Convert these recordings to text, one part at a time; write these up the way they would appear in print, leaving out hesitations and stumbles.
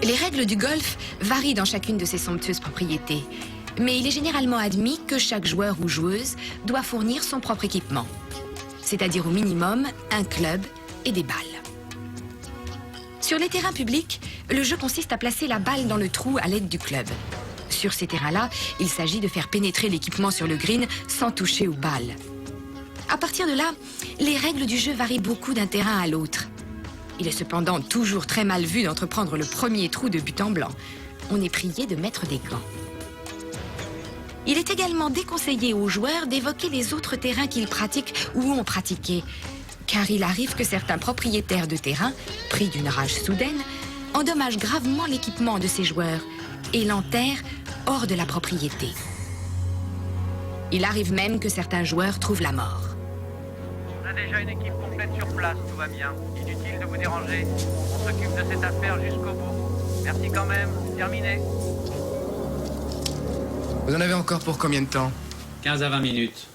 Les règles du golf varient dans chacune de ces somptueuses propriétés, mais il est généralement admis que chaque joueur ou joueuse doit fournir son propre équipement, c'est-à-dire au minimum un club et des balles. Sur les terrains publics, le jeu consiste à placer la balle dans le trou à l'aide du club. Sur ces terrains-là, il s'agit de faire pénétrer l'équipement sur le green sans toucher aux balles. À partir de là, les règles du jeu varient beaucoup d'un terrain à l'autre. Il est cependant toujours très mal vu d'entreprendre le premier trou de but en blanc. On est prié de mettre des gants. Il est également déconseillé aux joueurs d'évoquer les autres terrains qu'ils pratiquent ou ont pratiqués, car il arrive que certains propriétaires de terrain, pris d'une rage soudaine, endommagent gravement l'équipement de ces joueurs et l'enterrent hors de la propriété. Il arrive même que certains joueurs trouvent la mort. On a déjà une équipe complète sur place, tout va bien. Inutile de vous déranger. On s'occupe de cette affaire jusqu'au bout. Merci quand même, terminé. Vous en avez encore pour combien de temps? 15 à 20 minutes.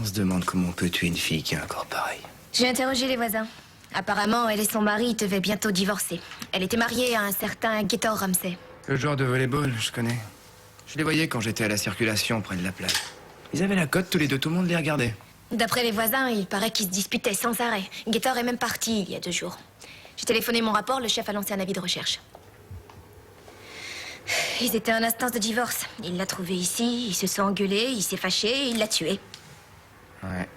On se demande comment on peut tuer une fille qui a un corps pareil. J'ai interrogé les voisins. Apparemment, elle et son mari devaient bientôt divorcer. Elle était mariée à un certain Getor Ramsey. Le joueur de volleyball, je connais. Je les voyais quand j'étais à la circulation près de la plage. Ils avaient la cote tous les deux, tout le monde les regardait. D'après les voisins, il paraît qu'ils se disputaient sans arrêt. Getor est même parti il y a 2 jours. J'ai téléphoné mon rapport, le chef a lancé un avis de recherche. Ils étaient en instance de divorce. Il l'a trouvé ici, ils se sont engueulés, il s'est fâché et il l'a tué. Ouais.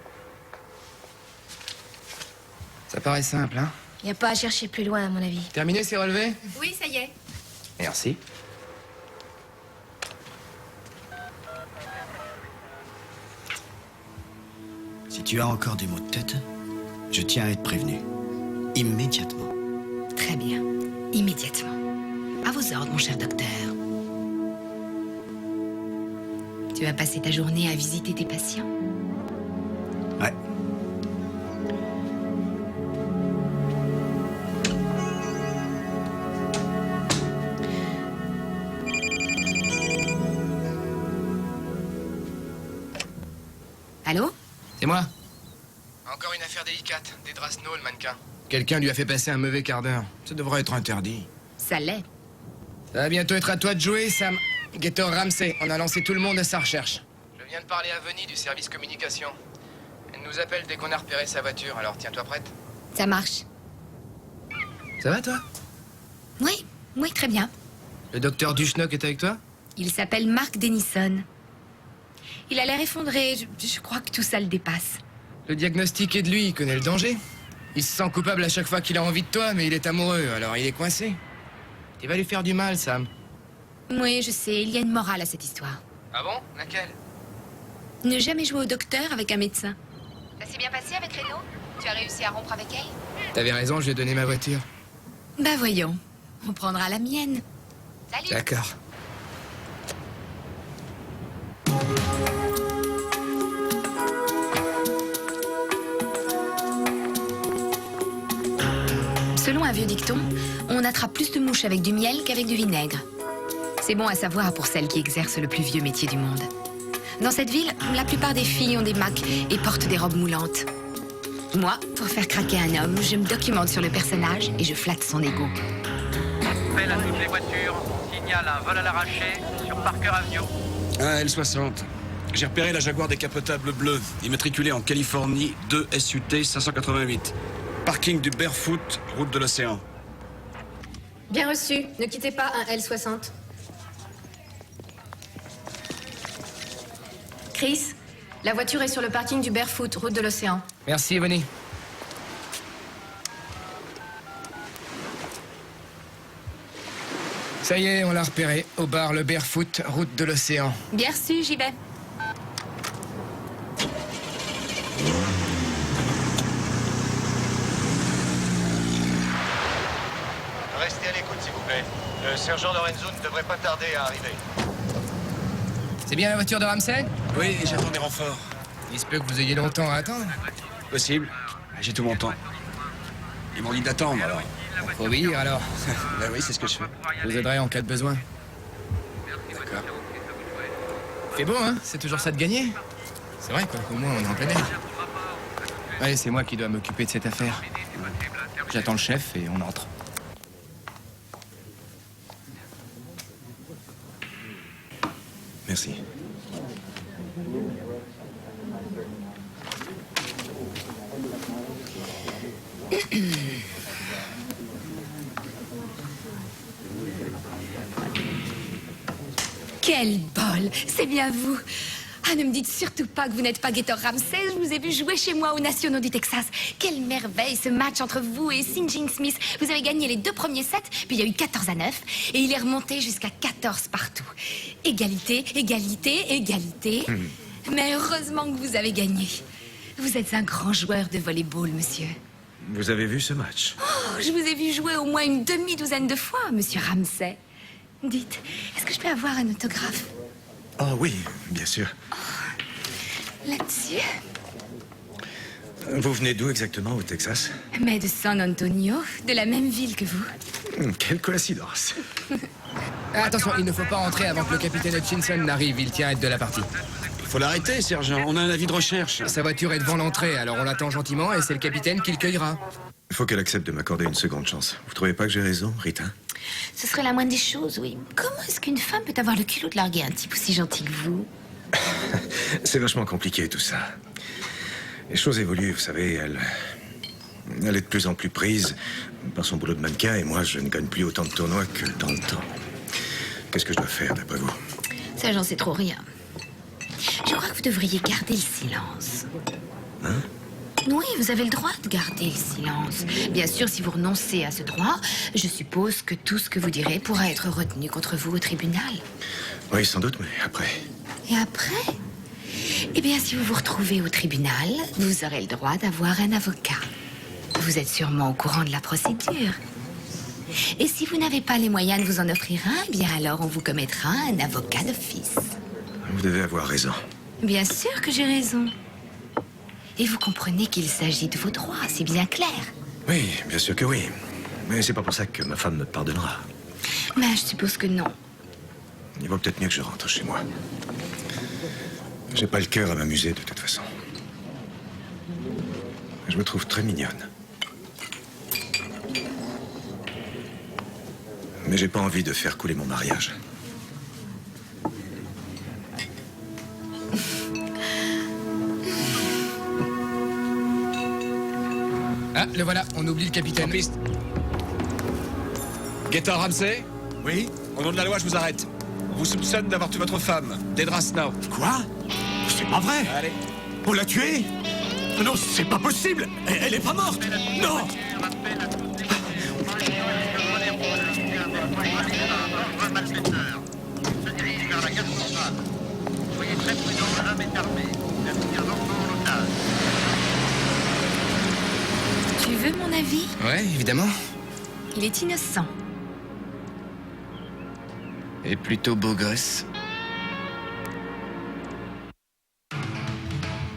Ça paraît simple, hein? Il n'y a pas à chercher plus loin, à mon avis. Terminé, c'est relevé? Oui, ça y est. Merci. Si tu as encore des maux de tête, je tiens à être prévenu. Immédiatement. Très bien. Immédiatement. À vos ordres, mon cher docteur. Tu vas passer ta journée à visiter tes patients? Ouais. Allô? C'est moi. Encore une affaire délicate. Des Drasno, le mannequin. Quelqu'un lui a fait passer un mauvais quart d'heure. Ça devrait être interdit. Ça l'est. Ça va bientôt être à toi de jouer, Sam. Getor Ramsey, on a lancé tout le monde à sa recherche. Je viens de parler à Venny du service communication. Elle nous appelle dès qu'on a repéré sa voiture, alors tiens-toi prête. Ça marche. Ça va, toi? Oui, oui, très bien. Le docteur Duchnock est avec toi? Il s'appelle Mark Denison. Il a l'air effondré. Je crois que tout ça le dépasse. Le diagnostic est de lui, il connaît le danger. Il se sent coupable à chaque fois qu'il a envie de toi, mais il est amoureux, alors il est coincé. Tu vas lui faire du mal, Sam. Oui, je sais, il y a une morale à cette histoire. Ah bon? Laquelle? Ne jamais jouer au docteur avec un médecin. Ça s'est bien passé avec Reno? Tu as réussi à rompre avec elle? T'avais raison, je lui ai donné ma voiture. Bah voyons, on prendra la mienne. Salut. D'accord. Selon un vieux dicton, on attrape plus de mouches avec du miel qu'avec du vinaigre. C'est bon à savoir pour celles qui exercent le plus vieux métier du monde. Dans cette ville, la plupart des filles ont des macs et portent des robes moulantes. Moi, pour faire craquer un homme, je me documente sur le personnage et je flatte son ego. Appel à toutes les voitures. Signale un vol à l'arraché sur Parker Avenue. Un L60. J'ai repéré la Jaguar décapotable bleue, immatriculée en Californie, 2 SUT 588. Parking du Barefoot, route de l'océan. Bien reçu. Ne quittez pas un L60. Chris, la voiture est sur le parking du Barefoot, route de l'océan. Merci, Evony. Ça y est, on l'a repéré. Au bar Le Barefoot, route de l'océan. Bien reçu, j'y vais. Restez à l'écoute, s'il vous plaît. Le sergent Lorenzo ne devrait pas tarder à arriver. C'est bien la voiture de Ramsey? Oui, j'attends des renforts. Il se peut que vous ayez longtemps à attendre. Possible. J'ai tout mon temps. Ils m'ont dit d'attendre, alors. Faut obéir, alors. Ben oui, c'est ce que je fais. Je vous aiderai en cas de besoin. D'accord. C'est beau, hein? C'est toujours ça de gagner. C'est vrai, quoi. Au moins, on est en plein air. Ouais, c'est moi qui dois m'occuper de cette affaire. J'attends le chef et on entre. Merci. Quel bol! C'est bien vous! Ah, ne me dites surtout pas que vous n'êtes pas Gator Ramsey. Je vous ai vu jouer chez moi aux Nationaux du Texas. Quelle merveille, ce match entre vous et St. John Smith. Vous avez gagné les 2 premiers sets, puis il y a eu 14-9, et il est remonté jusqu'à 14 partout. Égalité, égalité, égalité. Mais heureusement que vous avez gagné. Vous êtes un grand joueur de volleyball, monsieur. Vous avez vu ce match? Oh, je vous ai vu jouer au moins une demi-douzaine de fois, monsieur Ramsey. Dites, est-ce que je peux avoir un autographe? Oh oui, bien sûr. Là-dessus? Vous venez d'où exactement au Texas? Mais de San Antonio, de la même ville que vous. Quelle coïncidence. Attention, il ne faut pas entrer avant que le capitaine Hutchinson n'arrive. Il tient à être de la partie. Faut l'arrêter, sergent. On a un avis de recherche. Sa voiture est devant l'entrée, alors on l'attend gentiment et c'est le capitaine qui le cueillera. Il faut qu'elle accepte de m'accorder une seconde chance. Vous trouvez pas que j'ai raison, Rita? Ce serait la moindre des choses, oui. Comment est-ce qu'une femme peut avoir le culot de larguer un type aussi gentil que vous? C'est vachement compliqué, tout ça. Les choses évoluent, vous savez, elle est de plus en plus prise par son boulot de mannequin et moi, je ne gagne plus autant de tournois que dans le temps. Qu'est-ce que je dois faire, d'après vous? Ça, j'en sais trop rien. Je crois que vous devriez garder le silence. Hein? Oui, vous avez le droit de garder le silence. Bien sûr, si vous renoncez à ce droit, je suppose que tout ce que vous direz pourra être retenu contre vous au tribunal. Oui, sans doute, mais après... Et après? Eh bien, si vous vous retrouvez au tribunal, vous aurez le droit d'avoir un avocat. Vous êtes sûrement au courant de la procédure. Et si vous n'avez pas les moyens de vous en offrir un, eh bien alors on vous commettra un avocat d'office. Vous devez avoir raison. Bien sûr que j'ai raison. Et vous comprenez qu'il s'agit de vos droits, c'est bien clair. Oui, bien sûr que oui. Mais c'est pas pour ça que ma femme me pardonnera. Mais je suppose que non. Il vaut peut-être mieux que je rentre chez moi. J'ai pas le cœur à m'amuser de toute façon. Je me trouve très mignonne. Mais j'ai pas envie de faire couler mon mariage. Ah, le voilà, on oublie le capitaine. En piste. Gator Ramsey? Oui? Au nom de la loi, je vous arrête. On vous soupçonne d'avoir tué votre femme, Dedra Snow. Quoi? C'est pas vrai! Allez. On l'a tuée? Non, c'est pas possible! Elle est pas morte! Non! Tu veux mon avis? Ouais, évidemment. Il est innocent. Et plutôt beau gosse.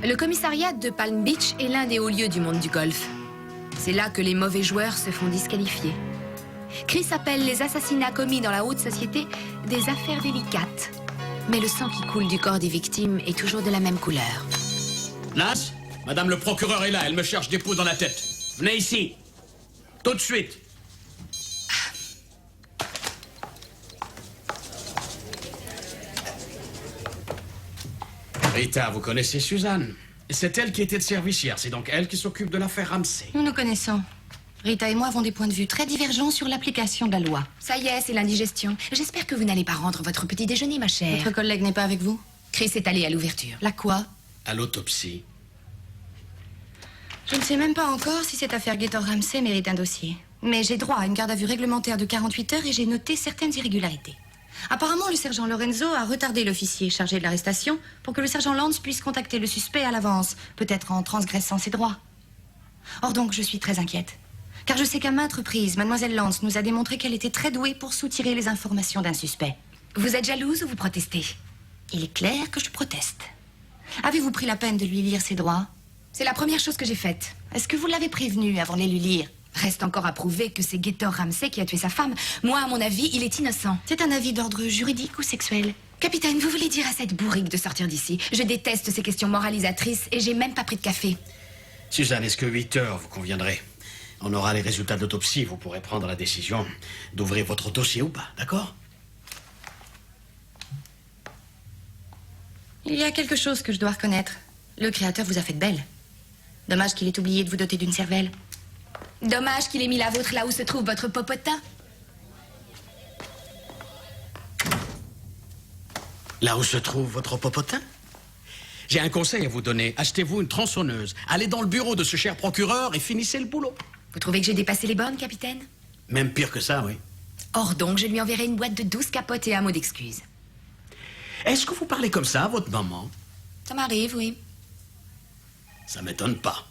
Le commissariat de Palm Beach est l'un des hauts lieux du monde du golf. C'est là que les mauvais joueurs se font disqualifier. Chris appelle les assassinats commis dans la haute société des affaires délicates. Mais le sang qui coule du corps des victimes est toujours de la même couleur. Nas, madame le procureur est là, elle me cherche des poux dans la tête. Venez ici. Tout de suite. Rita, vous connaissez Suzanne? C'est elle qui était de service hier. C'est donc elle qui s'occupe de l'affaire Ramsey. Nous nous connaissons. Rita et moi avons des points de vue très divergents sur l'application de la loi. Ça y est, c'est l'indigestion. J'espère que vous n'allez pas rendre votre petit déjeuner, ma chère. Votre collègue n'est pas avec vous? Chris est allé à l'ouverture. La quoi? À l'autopsie. Je ne sais même pas encore si cette affaire Gator Ramsey mérite un dossier. Mais j'ai droit à une garde à vue réglementaire de 48 heures et j'ai noté certaines irrégularités. Apparemment, le sergent Lorenzo a retardé l'officier chargé de l'arrestation pour que le sergent Lance puisse contacter le suspect à l'avance, peut-être en transgressant ses droits. Or donc, je suis très inquiète. Car je sais qu'à maintes reprises, mademoiselle Lance nous a démontré qu'elle était très douée pour soutirer les informations d'un suspect. Vous êtes jalouse ou vous protestez? Il est clair que je proteste. Avez-vous pris la peine de lui lire ses droits? C'est la première chose que j'ai faite. Est-ce que vous l'avez prévenu avant de les lui lire? Reste encore à prouver que c'est Gator Ramsey qui a tué sa femme. Moi, à mon avis, il est innocent. C'est un avis d'ordre juridique ou sexuel? Capitaine, vous voulez dire à cette bourrique de sortir d'ici? Je déteste ces questions moralisatrices et j'ai même pas pris de café. Suzanne, est-ce que 8 heures vous conviendrait? On aura les résultats de l'autopsie. Vous pourrez prendre la décision d'ouvrir votre dossier ou pas, d'accord? Il y a quelque chose que je dois reconnaître. Le Créateur vous a fait belle. Dommage qu'il ait oublié de vous doter d'une cervelle. Dommage qu'il ait mis la vôtre là où se trouve votre popotin. Là où se trouve votre popotin? J'ai un conseil à vous donner. Achetez-vous une tronçonneuse. Allez dans le bureau de ce cher procureur et finissez le boulot. Vous trouvez que j'ai dépassé les bornes, capitaine? Même pire que ça, oui. Or donc, je lui enverrai une boîte de 12 capotes et un mot d'excuse. Est-ce que vous parlez comme ça à votre maman? Ça m'arrive, oui. Ça m'étonne pas.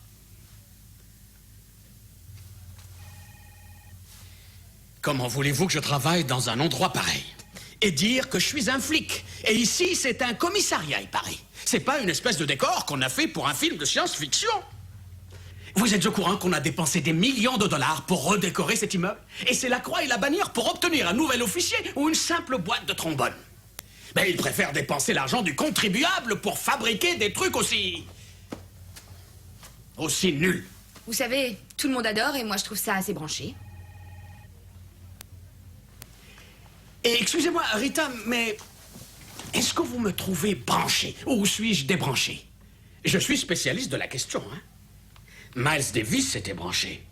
Comment voulez-vous que je travaille dans un endroit pareil? Et dire que je suis un flic. Et ici, c'est un commissariat, il paraît. C'est pas une espèce de décor qu'on a fait pour un film de science-fiction. Vous êtes au courant qu'on a dépensé des millions de dollars pour redécorer cet immeuble? Et c'est la croix et la bannière pour obtenir un nouvel officier ou une simple boîte de trombone? Mais ils préfèrent dépenser l'argent du contribuable pour fabriquer des trucs aussi nuls. Vous savez, tout le monde adore et moi je trouve ça assez branché. Et excusez-moi, Rita, mais est-ce que vous me trouvez branché ou suis-je débranché? Je suis spécialiste de la question, hein. Miles Davis était branché.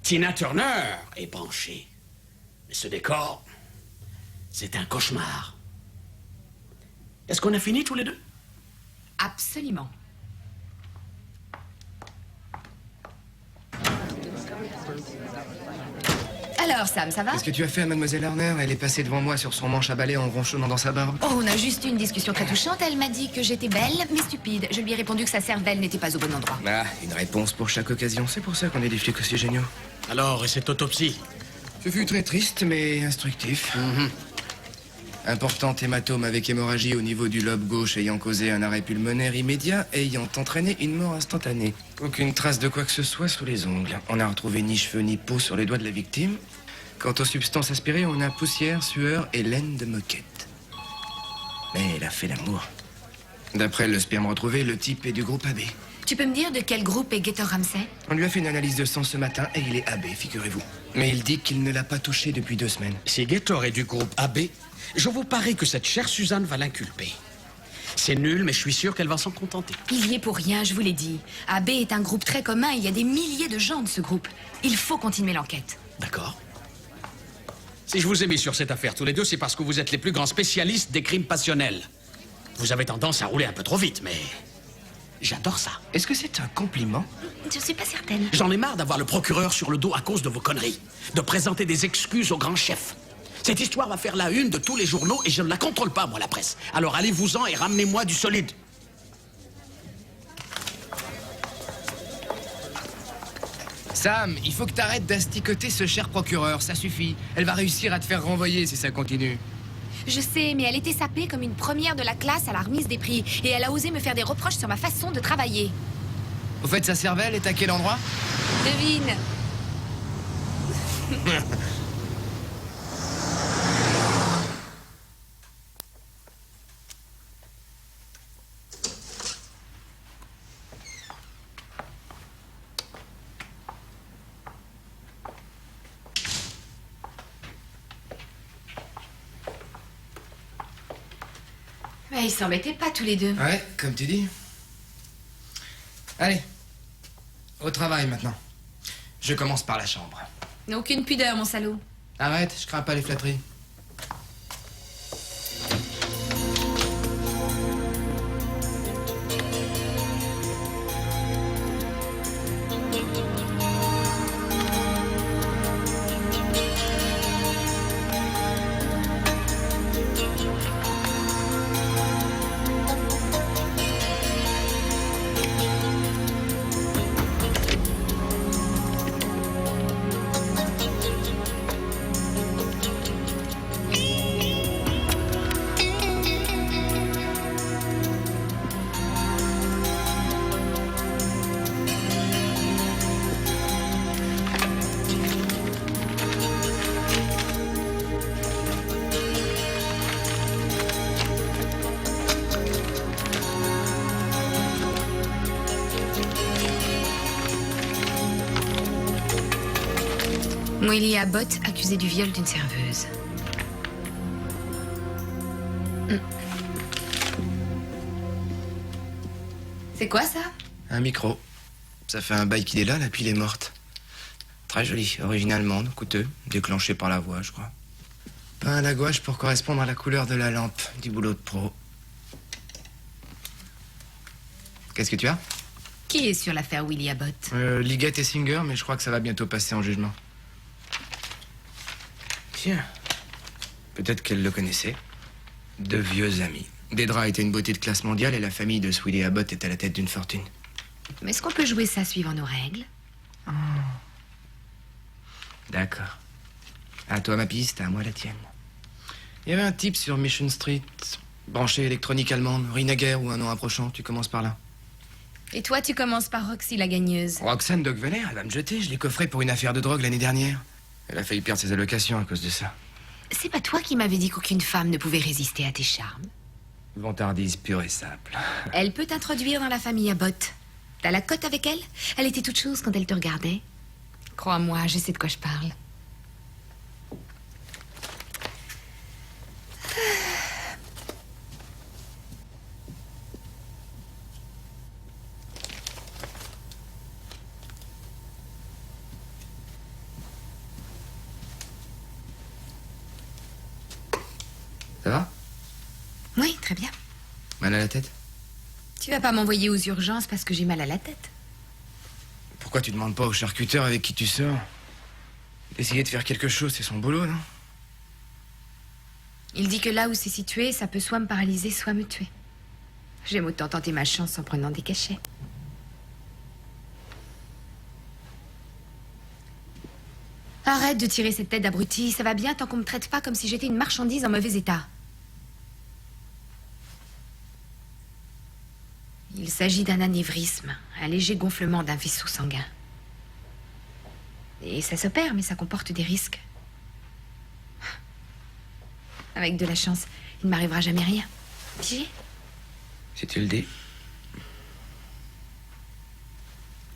Tina Turner est branchée. Mais ce décor, c'est un cauchemar. Est-ce qu'on a fini tous les deux? Absolument. Alors, Sam, ça va? Qu'est-ce que tu as fait à Mademoiselle Harner? Elle est passée devant moi sur son manche à balai en ronchonnant dans sa barbe. Oh, on a juste eu une discussion très touchante. Elle m'a dit que j'étais belle, mais stupide. Je lui ai répondu que sa cervelle n'était pas au bon endroit. Ah, une réponse pour chaque occasion. C'est pour ça qu'on est des flics aussi géniaux. Alors, et cette autopsie? Ce fut très triste, mais instructif. Important hématome avec hémorragie au niveau du lobe gauche ayant causé un arrêt pulmonaire immédiat et ayant entraîné une mort instantanée. Aucune trace de quoi que ce soit sous les ongles. On n'a retrouvé ni cheveux ni peau sur les doigts de la victime. Quant aux substances aspirées, on a poussière, sueur et laine de moquette. Mais elle a fait l'amour. D'après le sperme retrouvé, le type est du groupe AB. Tu peux me dire de quel groupe est Gator Ramsey? On lui a fait une analyse de sang ce matin et il est AB, figurez-vous. Mais il dit qu'il ne l'a pas touché depuis 2 semaines. Si Gator est du groupe AB, je vous parie que cette chère Suzanne va l'inculper. C'est nul, mais je suis sûr qu'elle va s'en contenter. Il y est pour rien, je vous l'ai dit. AB est un groupe très commun, il y a des milliers de gens de ce groupe. Il faut continuer l'enquête. D'accord. Si je vous ai mis sur cette affaire tous les deux, c'est parce que vous êtes les plus grands spécialistes des crimes passionnels. Vous avez tendance à rouler un peu trop vite, mais j'adore ça. Est-ce que c'est un compliment? Je suis pas certaine. J'en ai marre d'avoir le procureur sur le dos à cause de vos conneries, de présenter des excuses au grand chef. Cette histoire va faire la une de tous les journaux et je ne la contrôle pas, moi, la presse. Alors allez-vous-en et ramenez-moi du solide. Sam, il faut que t'arrêtes d'asticoter ce cher procureur, ça suffit. Elle va réussir à te faire renvoyer si ça continue. Je sais, mais elle était sapée comme une première de la classe à la remise des prix. Et elle a osé me faire des reproches sur ma façon de travailler. Au fait, sa cervelle est à quel endroit? Devine. Mais ils s'embêtaient pas tous les deux. Ouais, comme tu dis. Allez, au travail maintenant. Je commence par la chambre. Aucune pudeur, mon salaud. Arrête, je crains pas les flatteries. Willie Abbott, accusé du viol d'une serveuse. C'est quoi ça? Un micro. Ça fait un bail qu'il est là, la pile est morte. Très joli, original allemande, coûteux, déclenché par la voix, je crois. Peint à la gouache pour correspondre à la couleur de la lampe, du boulot de pro. Qu'est-ce que tu as? Qui est sur l'affaire Willie Abbott? Liggett et Singer, mais je crois que ça va bientôt passer en jugement. Tiens, peut-être qu'elle le connaissait. De vieux amis. Dedra était une beauté de classe mondiale et la famille de Willie Abbott est à la tête d'une fortune. Mais est-ce qu'on peut jouer ça suivant nos règles? Oh. D'accord. À toi ma piste, à moi la tienne. Il y avait un type sur Mission Street, branché électronique allemande, rue naguère ou un nom approchant, tu commences par là. Et toi, tu commences par Roxy, la gagneuse. Roxane Docveler, elle va me jeter, je l'ai coffrée pour une affaire de drogue l'année dernière. Elle a failli perdre ses allocations à cause de ça. C'est pas toi qui m'avais dit qu'aucune femme ne pouvait résister à tes charmes? Vantardise pure et simple. Elle peut t'introduire dans la famille Abbott. T'as la cote avec elle? Elle était toute chose quand elle te regardait. Crois-moi, je sais de quoi je parle. Ça va? Oui, très bien. Mal à la tête? Tu vas pas m'envoyer aux urgences parce que j'ai mal à la tête. Pourquoi tu demandes pas au charcuteur avec qui tu sors d'essayer de faire quelque chose, c'est son boulot, non? Il dit que là où c'est situé, ça peut soit me paralyser, soit me tuer. J'aime autant tenter ma chance en prenant des cachets. Arrête de tirer cette tête d'abruti, ça va bien tant qu'on me traite pas comme si j'étais une marchandise en mauvais état. Il s'agit d'un anévrisme, un léger gonflement d'un vaisseau sanguin. Et ça s'opère, mais ça comporte des risques. Avec de la chance, il ne m'arrivera jamais rien. Pigé? Si tu le dis.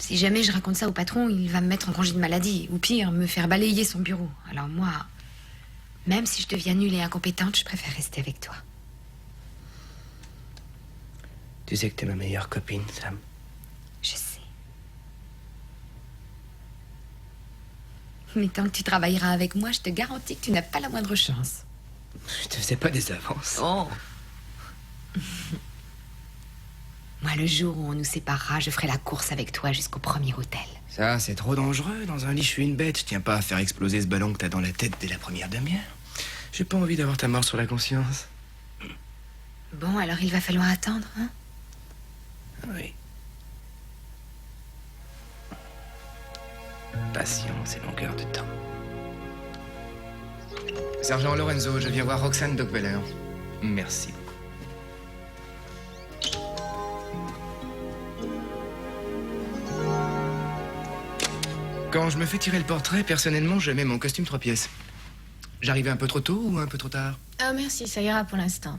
Si jamais je raconte ça au patron, il va me mettre en congé de maladie. Ou pire, me faire balayer son bureau. Alors moi, même si je deviens nulle et incompétente, je préfère rester avec toi. Tu sais que t'es ma meilleure copine, Sam. Je sais. Mais tant que tu travailleras avec moi, je te garantis que tu n'as pas la moindre chance. Je te faisais pas des avances. Oh. Moi, le jour où on nous séparera, je ferai la course avec toi jusqu'au premier hôtel. Ça, c'est trop dangereux. Dans un lit, je suis une bête. Je tiens pas à faire exploser ce ballon que t'as dans la tête dès la première demi-heure. J'ai pas envie d'avoir ta mort sur la conscience. Bon, alors il va falloir attendre, hein? Oui. Patience et longueur de temps. Sergent Lorenzo, je viens voir Roxane Docveler. Merci. Quand je me fais tirer le portrait, personnellement, je mets mon costume 3 pièces. J'arrivais un peu trop tôt ou un peu trop tard? Ah, merci, ça ira pour l'instant.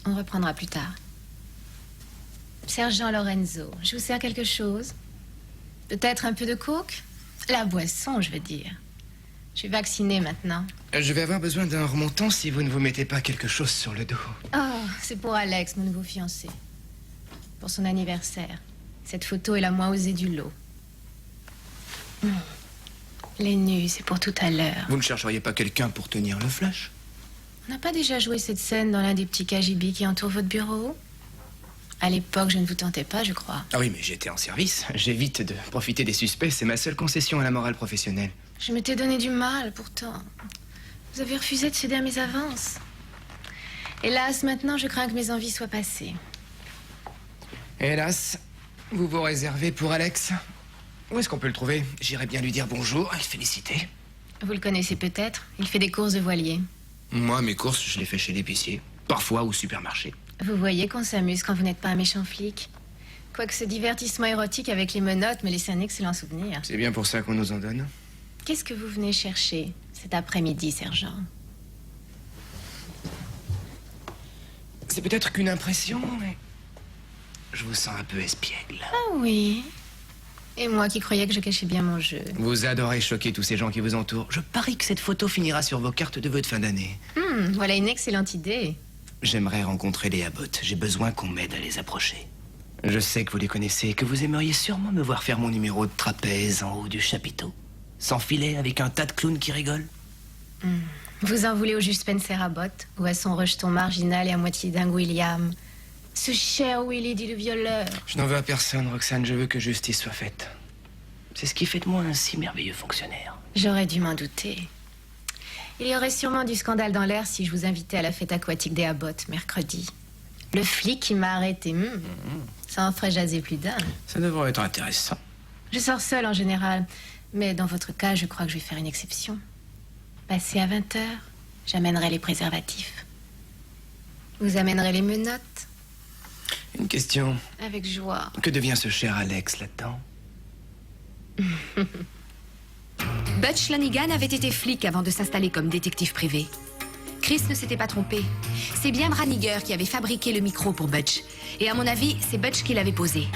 On reprendra plus tard. Sergent Lorenzo, je vous sers quelque chose? Peut-être un peu de coke? La boisson, je veux dire. Je suis vaccinée maintenant. Je vais avoir besoin d'un remontant si vous ne vous mettez pas quelque chose sur le dos. Oh, c'est pour Alex, mon nouveau fiancé. Pour son anniversaire. Cette photo est la moins osée du lot. Les nus, c'est pour tout à l'heure. Vous ne chercheriez pas quelqu'un pour tenir le flash? On n'a pas déjà joué cette scène dans l'un des petits KGB qui entourent votre bureau? À l'époque, je ne vous tentais pas, je crois. Ah oui, mais j'étais en service. J'évite de profiter des suspects. C'est ma seule concession à la morale professionnelle. Je m'étais donné du mal, pourtant. Vous avez refusé de céder à mes avances. Hélas, maintenant, je crains que mes envies soient passées. Hélas, vous vous réservez pour Alex? Où est-ce qu'on peut le trouver? J'irai bien lui dire bonjour et le féliciter. Vous le connaissez peut-être. Il fait des courses de voilier. Moi, mes courses, je les fais chez l'épicier. Parfois au supermarché. Vous voyez qu'on s'amuse quand vous n'êtes pas un méchant flic. Quoique ce divertissement érotique avec les menottes me laisse un excellent souvenir. C'est bien pour ça qu'on nous en donne. Qu'est-ce que vous venez chercher cet après-midi, sergent? C'est peut-être qu'une impression, mais... je vous sens un peu espiègle. Ah oui. Et moi qui croyais que je cachais bien mon jeu. Vous adorez choquer tous ces gens qui vous entourent. Je parie que cette photo finira sur vos cartes de vœux de fin d'année. Voilà une excellente idée. J'aimerais rencontrer les Abbott. J'ai besoin qu'on m'aide à les approcher. Je sais que vous les connaissez et que vous aimeriez sûrement me voir faire mon numéro de trapèze en haut du chapiteau. Sans filet, avec un tas de clowns qui rigolent. Vous en voulez au juge Spencer Abbott ou à son rejeton marginal et à moitié dingue William? Ce cher Willy dit le violeur. Je n'en veux à personne, Roxane. Je veux que justice soit faite. C'est ce qui fait de moi un si merveilleux fonctionnaire. J'aurais dû m'en douter. Il y aurait sûrement du scandale dans l'air si je vous invitais à la fête aquatique des Abbott, mercredi. Le flic qui m'a arrêté, ça en ferait jaser plus d'un. Ça devrait être intéressant. Je sors seule en général, mais dans votre cas, je crois que je vais faire une exception. Passé à 20h, j'amènerai les préservatifs. Vous amènerez les menottes? Une question. Avec joie. Que devient ce cher Alex là-dedans? Butch Lanigan avait été flic avant de s'installer comme détective privé. Chris ne s'était pas trompé. C'est bien Braniger qui avait fabriqué le micro pour Butch. Et à mon avis, c'est Butch qui l'avait posé.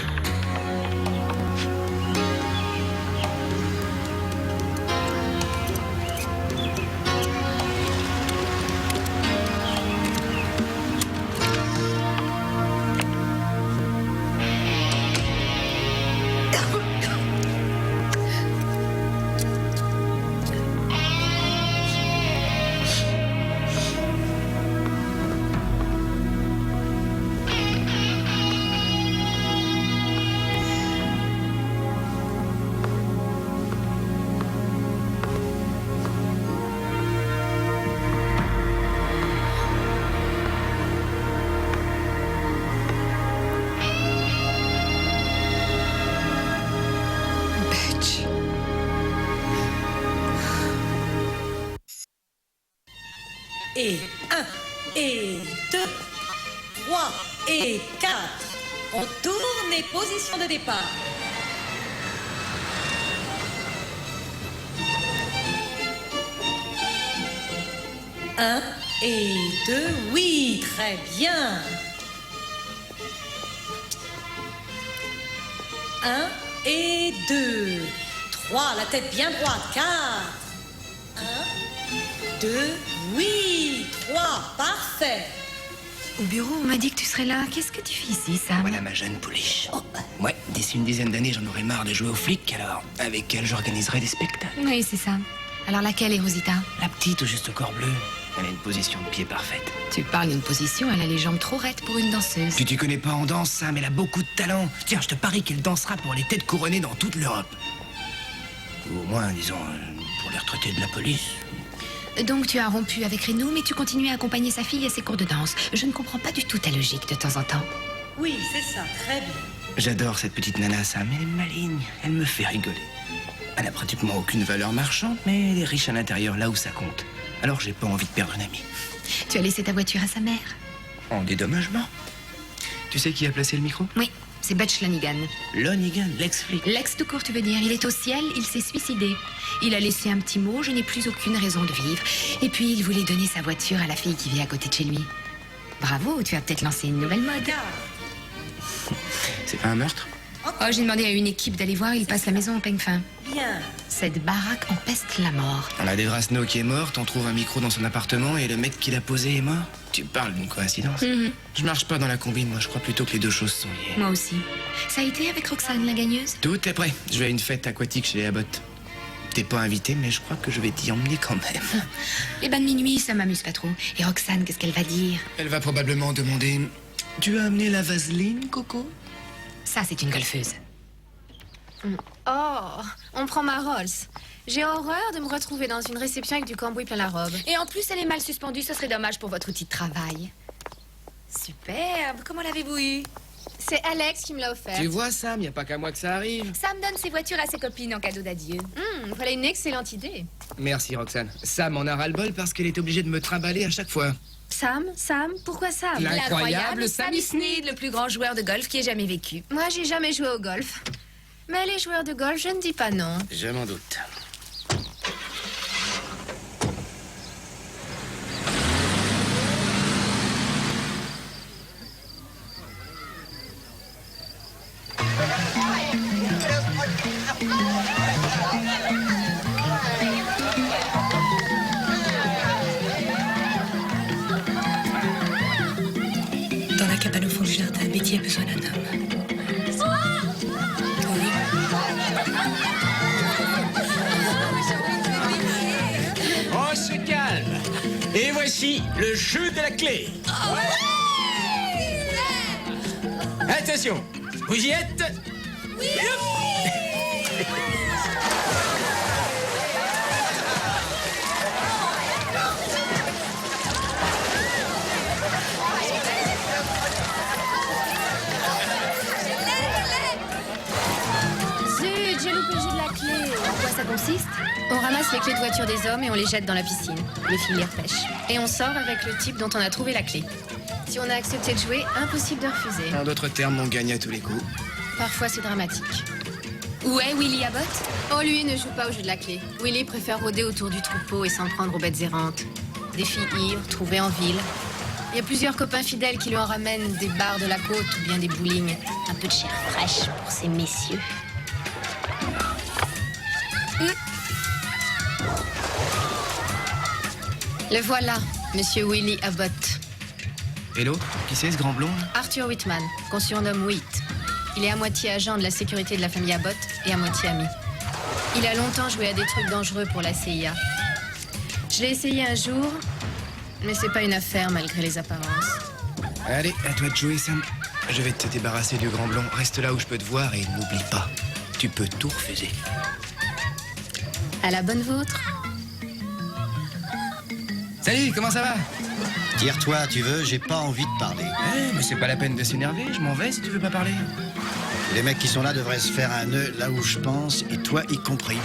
Et 1, et 2, 3, et 4. On tourne et position de départ. Un et 2, oui, très bien. 1 et 2, 3, la tête bien droite, 4. 1, 2, oui, 3, parfait. Au bureau, on m'a dit que tu serais là. Qu'est-ce que tu fais ici, Sam? Voilà ma jeune pouliche. Ouais, d'ici une dizaine d'années, j'en aurai marre de jouer aux flics, alors avec elle, j'organiserai des spectacles. Oui, c'est ça. Alors laquelle est Rosita? La petite au juste corps bleu. Elle a une position de pied parfaite. Tu parles d'une position, elle a les jambes trop raides pour une danseuse. Tu t'y connais pas en danse, Sam, elle a beaucoup de talent. Tiens, je te parie qu'elle dansera pour les têtes couronnées dans toute l'Europe. Ou au moins, disons, pour les retraités de la police. Donc tu as rompu avec Reno, mais tu continues à accompagner sa fille à ses cours de danse. Je ne comprends pas du tout ta logique de temps en temps. Oui, c'est ça, très bien. J'adore cette petite nana, Sam. Elle est maligne, elle me fait rigoler. Elle a pratiquement aucune valeur marchande, mais elle est riche à l'intérieur, là où ça compte. Alors j'ai pas envie de perdre une amie. Tu as laissé ta voiture à sa mère? En dédommagement. Tu sais qui a placé le micro? Oui, c'est Butch Lanigan. Lanigan, l'ex-flic. L'ex tout court, tu veux dire. Il est au ciel, il s'est suicidé. Il a laissé un petit mot, je n'ai plus aucune raison de vivre. Et puis il voulait donner sa voiture à la fille qui vit à côté de chez lui. Bravo, tu as peut-être lancé une nouvelle mode. C'est pas un meurtre? Ok, Oh, j'ai demandé à une équipe d'aller voir, ils passent la maison au peigne fin. Bien. Cette baraque empeste la mort. On a des Drasno qui est morte, on trouve un micro dans son appartement et le mec qui l'a posé est mort. Tu parles d'une coïncidence. Je marche pas dans la combine, moi je crois plutôt que les deux choses sont liées. Moi aussi. Ça a été avec Roxane, la gagneuse? Tout est prêt. Je vais à une fête aquatique chez les Abbott. T'es pas invité, mais je crois que je vais t'y emmener quand même. Les bains de minuit, ça m'amuse pas trop. Et Roxane, qu'est-ce qu'elle va dire? Elle va probablement demander... Tu as amené la vaseline, Coco? Ça, c'est une golfeuse. Oh, on prend ma Rolls. J'ai horreur de me retrouver dans une réception avec du cambouis plein la robe. Et en plus, elle est mal suspendue, ce serait dommage pour votre outil de travail. Superbe, comment l'avez-vous eu? C'est Alex qui me l'a offert. Tu vois, Sam, y a pas qu'à moi que ça arrive. Sam donne ses voitures à ses copines en cadeau d'adieu. Voilà une excellente idée. Merci, Roxane. Sam en a ras-le-bol parce qu'elle est obligée de me trimballer à chaque fois. Sam, pourquoi Sam? L'incroyable Sammy Sneed, le plus grand joueur de golf qui ait jamais vécu. Moi, j'ai jamais joué au golf. Mais les joueurs de golf, je ne dis pas non. Je m'en doute. Dans la cabane au fond du jardin, Betty a besoin d'un homme. On se calme. Et voici le jeu de la clé. Attention, vous y êtes? Oui. Zut, j'ai loupé le jeu de la clé. En quoi ça consiste? On ramasse les clés de voiture des hommes et on les jette dans la piscine. Les filles les repêchent. Et on sort avec le type dont on a trouvé la clé. Si on a accepté de jouer, impossible de refuser. En d'autres termes, on gagne à tous les coups. Parfois, c'est dramatique. Où est Willy Abbott? Oh, lui ne joue pas au jeu de la clé. Willy préfère rôder autour du troupeau et s'en prendre aux bêtes errantes. Des filles ivres, trouvées en ville. Il y a plusieurs copains fidèles qui lui en ramènent des bars de la côte ou bien des bowling. Un peu de chair fraîche pour ces messieurs. Le voilà, monsieur Willy Abbott. Et l'autre? Qui c'est, ce grand blond? Arthur Whitman, qu'on surnomme Whit. Il est à moitié agent de la sécurité de la famille Abbott et à moitié ami. Il a longtemps joué à des trucs dangereux pour la CIA. Je l'ai essayé un jour, mais c'est pas une affaire malgré les apparences. Allez, à toi de jouer, Sam. Je vais te débarrasser du grand blond. Reste là où je peux te voir et n'oublie pas, tu peux tout refuser. À la bonne vôtre. Salut, comment ça va? Tire-toi, tu veux, j'ai pas envie de parler. Mais c'est pas la peine de s'énerver, je m'en vais si tu veux pas parler. Les mecs qui sont là devraient se faire un nœud là où je pense, et toi y compris.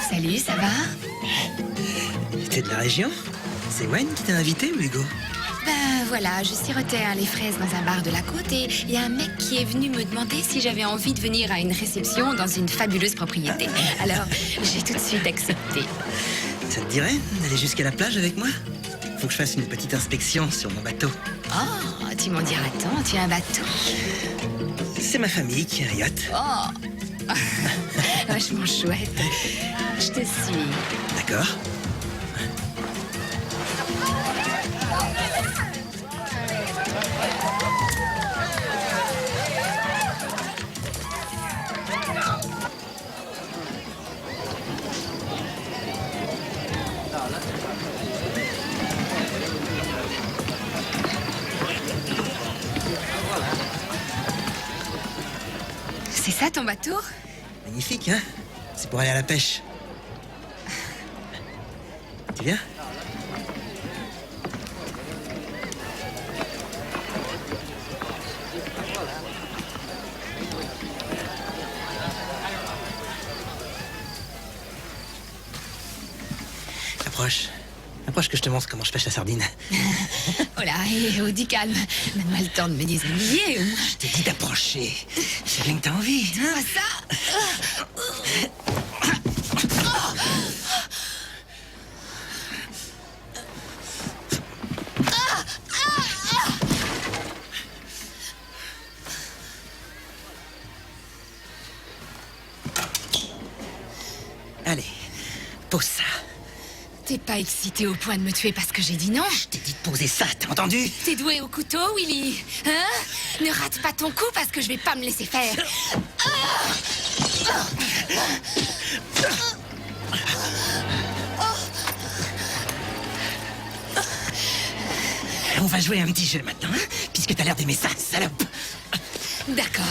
Salut, ça va? T'es de la région? C'est Wayne qui t'a invité ou Hugo? Ben voilà, je sirotais les fraises dans un bar de la côte et il y a un mec qui est venu me demander si j'avais envie de venir à une réception dans une fabuleuse propriété. Alors, j'ai tout de suite accepté. Ça te dirait d'aller jusqu'à la plage avec moi? Faut que je fasse une petite inspection sur mon bateau. Oh, tu m'en diras tant, tu as un bateau? C'est ma famille qui a un yacht. Oh, vachement chouette. Je te suis. D'accord. C'est ça ton bateau? Magnifique, hein? C'est pour aller à la pêche. Tu viens? Approche. Approche que je te montre comment je pêche la sardine. Oh là, dis calme. Donne-moi le temps de me déshabiller. Je t'ai dit d'approcher. C'est bien que t'as envie. Pas ça. Allez, pose ça. T'es pas excité au point de me tuer parce que j'ai dit non? Je t'ai dit de poser ça, t'as entendu? T'es doué au couteau, Willy? Hein? Ne rate pas ton coup parce que je vais pas me laisser faire. On va jouer à un petit jeu maintenant, hein, puisque t'as l'air d'aimer ça, salope. D'accord.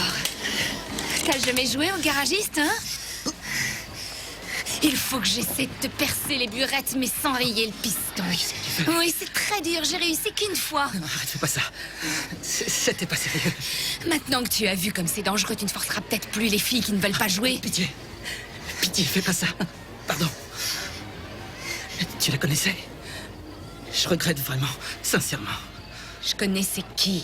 T'as jamais joué au garagiste, hein? Il faut que j'essaie de te percer les burettes, mais sans rayer le piston. Oui, c'est très dur. J'ai réussi qu'une fois. Non, arrête, fais pas ça. C'était pas sérieux. Maintenant que tu as vu comme c'est dangereux, tu ne forceras peut-être plus les filles qui ne veulent pas jouer. Pitié. Pitié, fais pas ça. Pardon. Tu la connaissais? Je regrette vraiment, sincèrement. Je connaissais qui?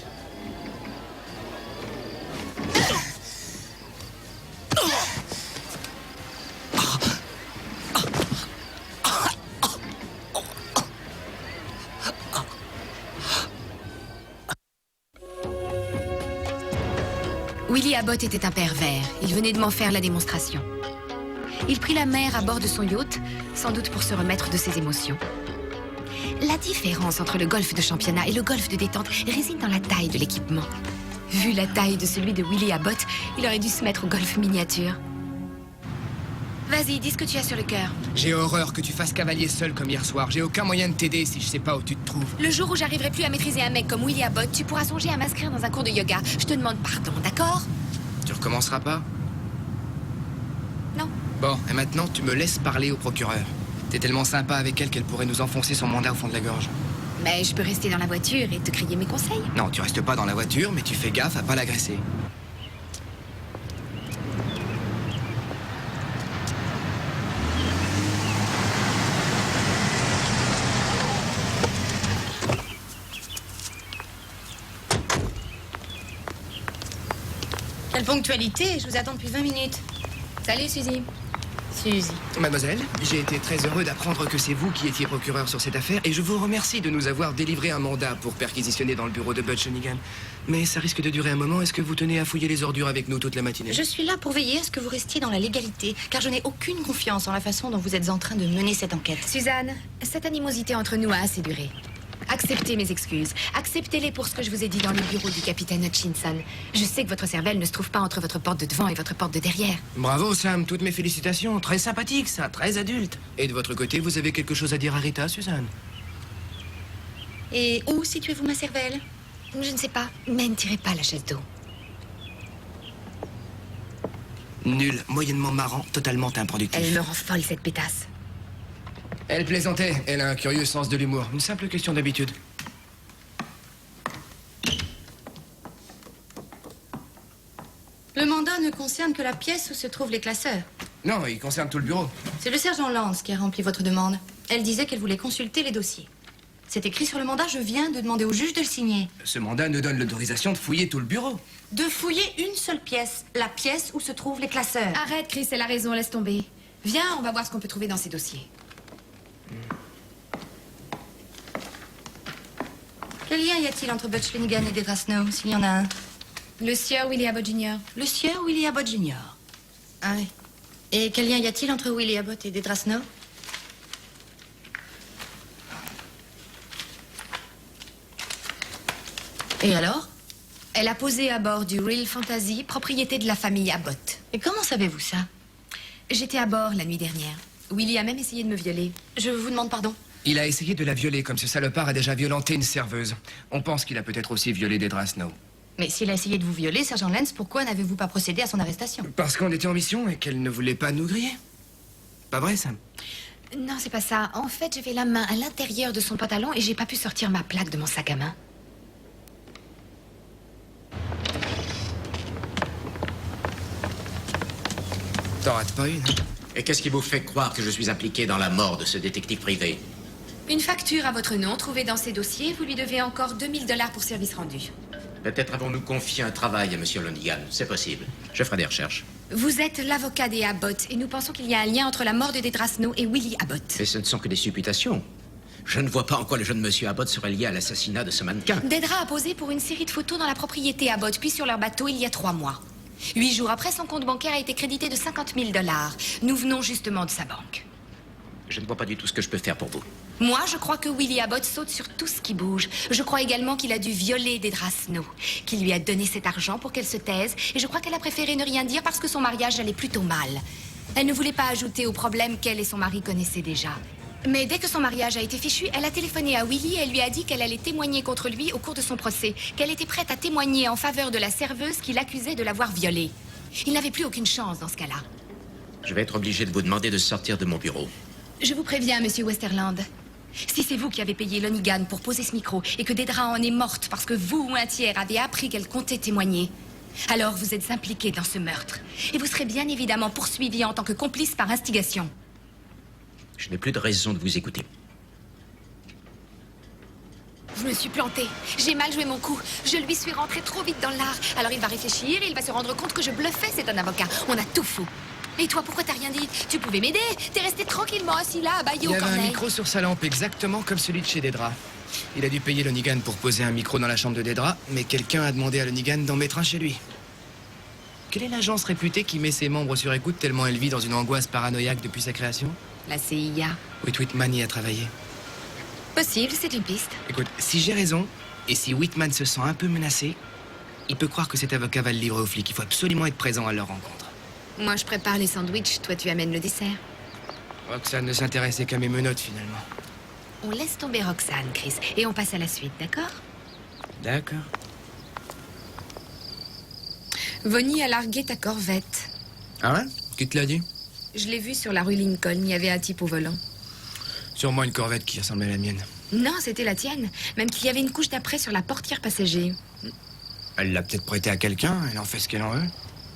Willy Abbott était un pervers. Il venait de m'en faire la démonstration. Il prit la mer à bord de son yacht, sans doute pour se remettre de ses émotions. La différence entre le golf de championnat et le golf de détente réside dans la taille de l'équipement. Vu la taille de celui de Willy Abbott, il aurait dû se mettre au golf miniature. Vas-y, dis ce que tu as sur le cœur. J'ai horreur que tu fasses cavalier seul comme hier soir. J'ai aucun moyen de t'aider si je sais pas où tu te trouves. Le jour où j'arriverai plus à maîtriser un mec comme Willy Abbott, tu pourras songer à m'inscrire dans un cours de yoga. Je te demande pardon, d'accord? Tu recommenceras pas? Non. Bon, et maintenant, tu me laisses parler au procureur. T'es tellement sympa avec elle qu'elle pourrait nous enfoncer son mandat au fond de la gorge. Mais je peux rester dans la voiture et te crier mes conseils. Non, tu restes pas dans la voiture, mais tu fais gaffe à pas l'agresser. Quelle ponctualité, je vous attends depuis 20 minutes. Salut, Suzy. Suzy. Mademoiselle, j'ai été très heureux d'apprendre que c'est vous qui étiez procureur sur cette affaire et je vous remercie de nous avoir délivré un mandat pour perquisitionner dans le bureau de Bud Shonigan. Mais ça risque de durer un moment. Est-ce que vous tenez à fouiller les ordures avec nous toute la matinée? Je suis là pour veiller à ce que vous restiez dans la légalité, car je n'ai aucune confiance en la façon dont vous êtes en train de mener cette enquête. Suzanne, cette animosité entre nous a assez duré. Acceptez mes excuses. Acceptez-les pour ce que je vous ai dit dans le bureau du capitaine Hutchinson. Je sais que votre cervelle ne se trouve pas entre votre porte de devant et votre porte de derrière. Bravo, Sam. Toutes mes félicitations. Très sympathique, ça. Très adulte. Et de votre côté, vous avez quelque chose à dire à Rita, Suzanne? Et où situez-vous ma cervelle? Je ne sais pas, mais ne tirez pas la chaise d'eau. Nul, moyennement marrant, totalement improductif. Elle me rend folle, cette pétasse. Elle plaisantait. Elle a un curieux sens de l'humour. Une simple question d'habitude. Le mandat ne concerne que la pièce où se trouvent les classeurs. Non, il concerne tout le bureau. C'est le sergent Lance qui a rempli votre demande. Elle disait qu'elle voulait consulter les dossiers. C'est écrit sur le mandat, je viens de demander au juge de le signer. Ce mandat nous donne l'autorisation de fouiller tout le bureau. De fouiller une seule pièce, la pièce où se trouvent les classeurs. Arrête, Chris, elle a raison, laisse tomber. Viens, on va voir ce qu'on peut trouver dans ces dossiers. Quel lien y a-t-il entre Bud Shonigan et Dedra Snow, s'il y en a un? Le sieur Willy Abbott Jr. Le sieur Willy Abbott Jr. Ah oui. Et quel lien y a-t-il entre Willy Abbott et Dedra Snow? Et alors? Elle a posé à bord du Real Fantasy, propriété de la famille Abbott. Et comment savez-vous ça? J'étais à bord la nuit dernière. Willy a même essayé de me violer. Je vous demande pardon. Il a essayé de la violer comme ce salopard a déjà violenté une serveuse. On pense qu'il a peut-être aussi violé Dedra Snow. Mais s'il a essayé de vous violer, sergent Lance, pourquoi n'avez-vous pas procédé à son arrestation? Parce qu'on était en mission et qu'elle ne voulait pas nous griller. Pas vrai, Sam? Non, c'est pas ça. En fait, j'avais la main à l'intérieur de son pantalon et j'ai pas pu sortir ma plaque de mon sac à main. T'en rates pas une. Et qu'est-ce qui vous fait croire que je suis impliqué dans la mort de ce détective privé? Une facture à votre nom trouvée dans ces dossiers. Vous lui devez encore 2000 $ pour service rendu. Peut-être avons-nous confié un travail à Monsieur Lonigan. C'est possible. Je ferai des recherches. Vous êtes l'avocat des Abbott et nous pensons qu'il y a un lien entre la mort de Dedra Snow et Willy Abbott. Mais ce ne sont que des supputations. Je ne vois pas en quoi le jeune monsieur Abbott serait lié à l'assassinat de ce mannequin. Dedra a posé pour une série de photos dans la propriété Abbott, puis sur leur bateau il y a 3 mois. 8 jours après, son compte bancaire a été crédité de 50 000 $. Nous venons justement de sa banque. Je ne vois pas du tout ce que je peux faire pour vous. Moi, je crois que Willie Abbott saute sur tout ce qui bouge. Je crois également qu'il a dû violer Dedra Snow, qu'il lui a donné cet argent pour qu'elle se taise, et je crois qu'elle a préféré ne rien dire parce que son mariage allait plutôt mal. Elle ne voulait pas ajouter au problème qu'elle et son mari connaissaient déjà. Mais dès que son mariage a été fichu, elle a téléphoné à Willie et lui a dit qu'elle allait témoigner contre lui au cours de son procès, qu'elle était prête à témoigner en faveur de la serveuse qui l'accusait de l'avoir violée. Il n'avait plus aucune chance dans ce cas-là. Je vais être obligé de vous demander de sortir de mon bureau. Je vous préviens, monsieur Westerland. Si c'est vous qui avez payé Lonigan pour poser ce micro et que Dedra en est morte parce que vous ou un tiers avez appris qu'elle comptait témoigner, alors vous êtes impliqué dans ce meurtre. Et vous serez bien évidemment poursuivi en tant que complice par instigation. Je n'ai plus de raison de vous écouter. Je me suis plantée. J'ai mal joué mon coup. Je lui suis rentrée trop vite dans l'art. Alors il va réfléchir et il va se rendre compte que je bluffais. C'est un avocat. On a tout fou. Et toi, pourquoi t'as rien dit? Tu pouvais m'aider. T'es resté tranquillement assis là, abaillé au Il y avait corneille. un micro sur sa lampe, exactement comme celui de chez Dedra. Il a dû payer Lonigan pour poser un micro dans la chambre de Dedra, mais quelqu'un a demandé à Lonigan d'en mettre un chez lui. Quelle est l'agence réputée qui met ses membres sur écoute tellement elle vit dans une angoisse paranoïaque depuis sa création? La CIA. Whitman y a travaillé. Possible, c'est une piste. Écoute, si j'ai raison, et si Whitman se sent un peu menacé, il peut croire que cet avocat va le livrer aux flics. Il faut absolument être présent à leur rencontre. Moi, je prépare les sandwichs. Toi, tu amènes le dessert. Roxane ne s'intéressait qu'à mes menottes, finalement. On laisse tomber Roxane, Chris, et on passe à la suite, d'accord? D'accord. Vonnie a largué ta corvette. Ah ouais? Qui te l'a dit? Je l'ai vu sur la rue Lincoln. Il y avait un type au volant. Sûrement une corvette qui ressemblait à la mienne. Non, c'était la tienne. Même qu'il y avait une couche d'après sur la portière passager. Elle l'a peut-être prêté à quelqu'un, elle en fait ce qu'elle en veut.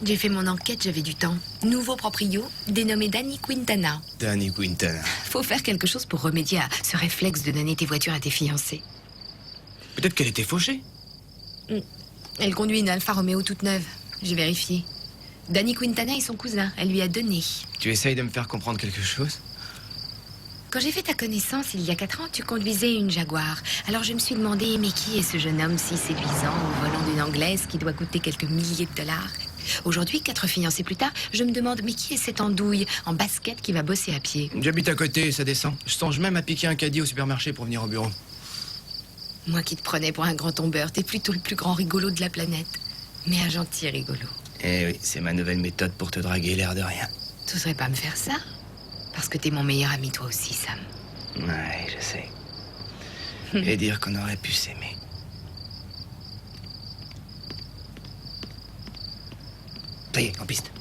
J'ai fait mon enquête, j'avais du temps. Nouveau proprio, dénommé Danny Quintana. Danny Quintana. Faut faire quelque chose pour remédier à ce réflexe de donner tes voitures à tes fiancés. Peut-être qu'elle était fauchée. Elle conduit une Alfa Romeo toute neuve. J'ai vérifié. Danny Quintana est son cousin. Elle lui a donné. Tu essayes de me faire comprendre quelque chose? Quand j'ai fait ta connaissance il y a 4 ans, tu conduisais une Jaguar. Alors je me suis demandé, mais qui est ce jeune homme si séduisant au volant d'une Anglaise qui doit coûter quelques milliers de dollars? Aujourd'hui, 4 fiancés plus tard, je me demande, mais qui est cette andouille en basket qui va bosser à pied? J'habite à côté, ça descend. Je songe même à piquer un caddie au supermarché pour venir au bureau. Moi qui te prenais pour un grand tombeur, t'es plutôt le plus grand rigolo de la planète. Mais un gentil rigolo. Eh oui, c'est ma nouvelle méthode pour te draguer, l'air de rien. T'oserais pas me faire ça? Parce que t'es mon meilleur ami, toi aussi, Sam. Ouais, je sais. Et dire qu'on aurait pu s'aimer. Ça y est, en piste.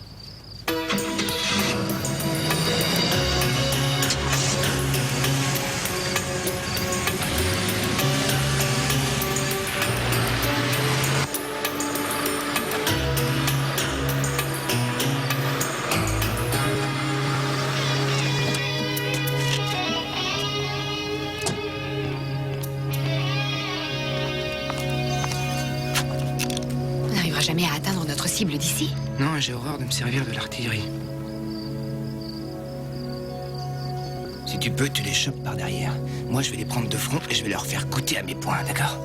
On n'arrivera jamais à atteindre notre cible d'ici. Non, j'ai horreur de me servir de l'artillerie. Si tu peux, tu les chopes par derrière. Moi, je vais les prendre de front et je vais leur faire goûter à mes poings, d'accord?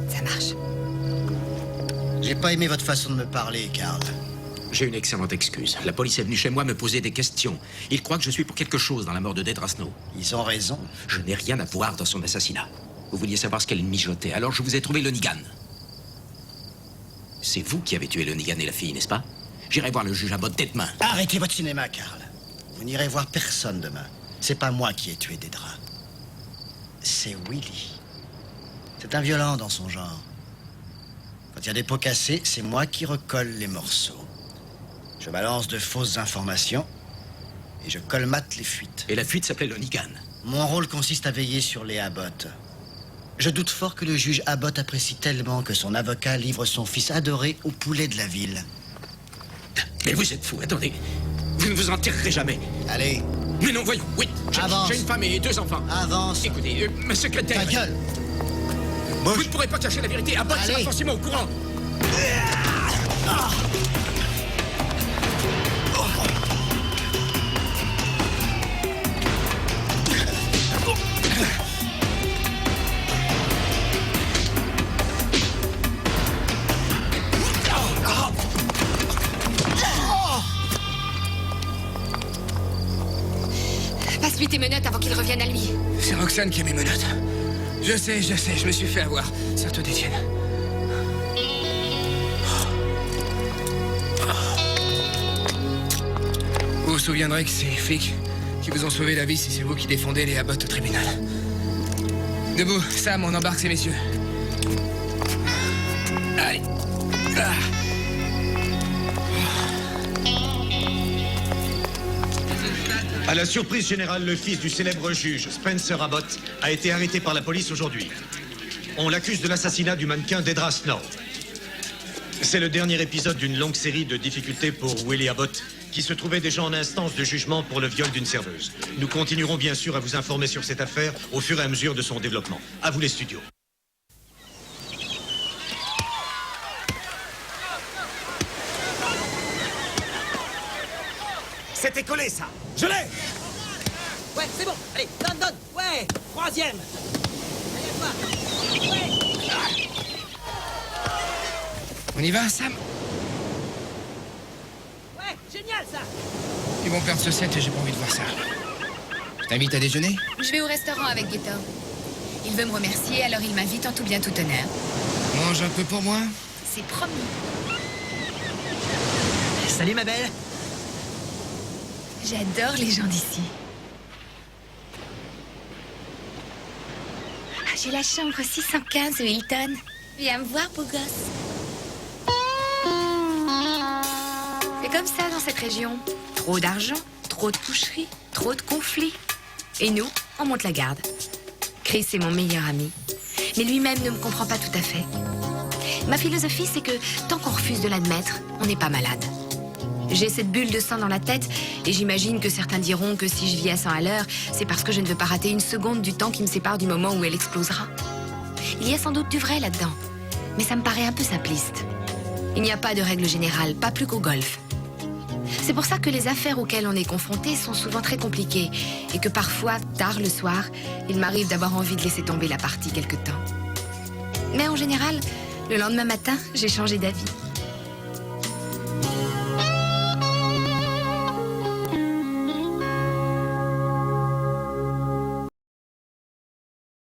Ça marche. J'ai pas aimé votre façon de me parler, Carl. J'ai une excellente excuse. La police est venue chez moi me poser des questions. Ils croient que je suis pour quelque chose dans la mort de Dedra Snow. Ils ont raison. Je n'ai rien à voir dans son assassinat. Vous vouliez savoir ce qu'elle mijotait, alors je vous ai trouvé Lonigan. C'est vous qui avez tué Lonigan et la fille, n'est-ce pas? J'irai voir le juge Abbott demain. Arrêtez votre cinéma, Carl. Vous n'irez voir personne demain. C'est pas moi qui ai tué Dedra. C'est Willie. C'est un violent dans son genre. Quand il y a des pots cassés, c'est moi qui recolle les morceaux. Je balance de fausses informations et je colmate les fuites. Et la fuite s'appelait Lonigan. Mon rôle consiste à veiller sur les Abbott. Je doute fort que le juge Abbott apprécie tellement que son avocat livre son fils adoré au poulet de la ville. Mais vous êtes fou, attendez. Vous ne vous en tirerez jamais. Allez. Mais non, voyons, oui. Avance. J'ai une femme et 2 enfants. Avance. Écoutez, ma secrétaire... Ta gueule. Vous ne pourrez pas cacher la vérité. Abbott sera forcément au courant. Passe-lui tes menottes avant qu'il revienne à lui. C'est Roxane qui a mes menottes. Je sais, je me suis fait avoir. Serre-toi des tiennes. Vous vous souviendrez que c'est les flics qui vous ont sauvé la vie si c'est vous qui défendez les Abbott au tribunal. Debout, Sam, on embarque ces messieurs. Allez. Ah. À la surprise générale, le fils du célèbre juge, Spencer Abbott, a été arrêté par la police aujourd'hui. On l'accuse de l'assassinat du mannequin Dedra Snow. C'est le dernier épisode d'une longue série de difficultés pour Willie Abbott, qui se trouvait déjà en instance de jugement pour le viol d'une serveuse. Nous continuerons bien sûr à vous informer sur cette affaire au fur et à mesure de son développement. À vous les studios. C'était collé, ça. Je l'ai. Ouais, c'est bon. Allez, donne. Ouais, troisième. Allez, à toi. Ouais. On y va, Sam? Ouais, génial, ça. Ils vont perdre ce set et j'ai pas envie de voir ça. Je t'invite à déjeuner? Je vais au restaurant avec Gator. Il veut me remercier, alors il m'invite en tout bien, tout honneur. Mange un peu pour moi? C'est promis. Salut, ma belle. J'adore les gens d'ici. Ah, j'ai la chambre 615 au Hilton. Viens me voir, beau gosse. C'est comme ça dans cette région. Trop d'argent, trop de coucheries, trop de conflits. Et nous, on monte la garde. Chris est mon meilleur ami. Mais lui-même ne me comprend pas tout à fait. Ma philosophie, c'est que tant qu'on refuse de l'admettre, on n'est pas malade. J'ai cette bulle de sang dans la tête et j'imagine que certains diront que si je vis à 100 à l'heure, c'est parce que je ne veux pas rater une seconde du temps qui me sépare du moment où elle explosera. Il y a sans doute du vrai là-dedans, mais ça me paraît un peu simpliste. Il n'y a pas de règle générale, pas plus qu'au golf. C'est pour ça que les affaires auxquelles on est confronté sont souvent très compliquées et que parfois, tard le soir, il m'arrive d'avoir envie de laisser tomber la partie quelque temps. Mais en général, le lendemain matin, j'ai changé d'avis.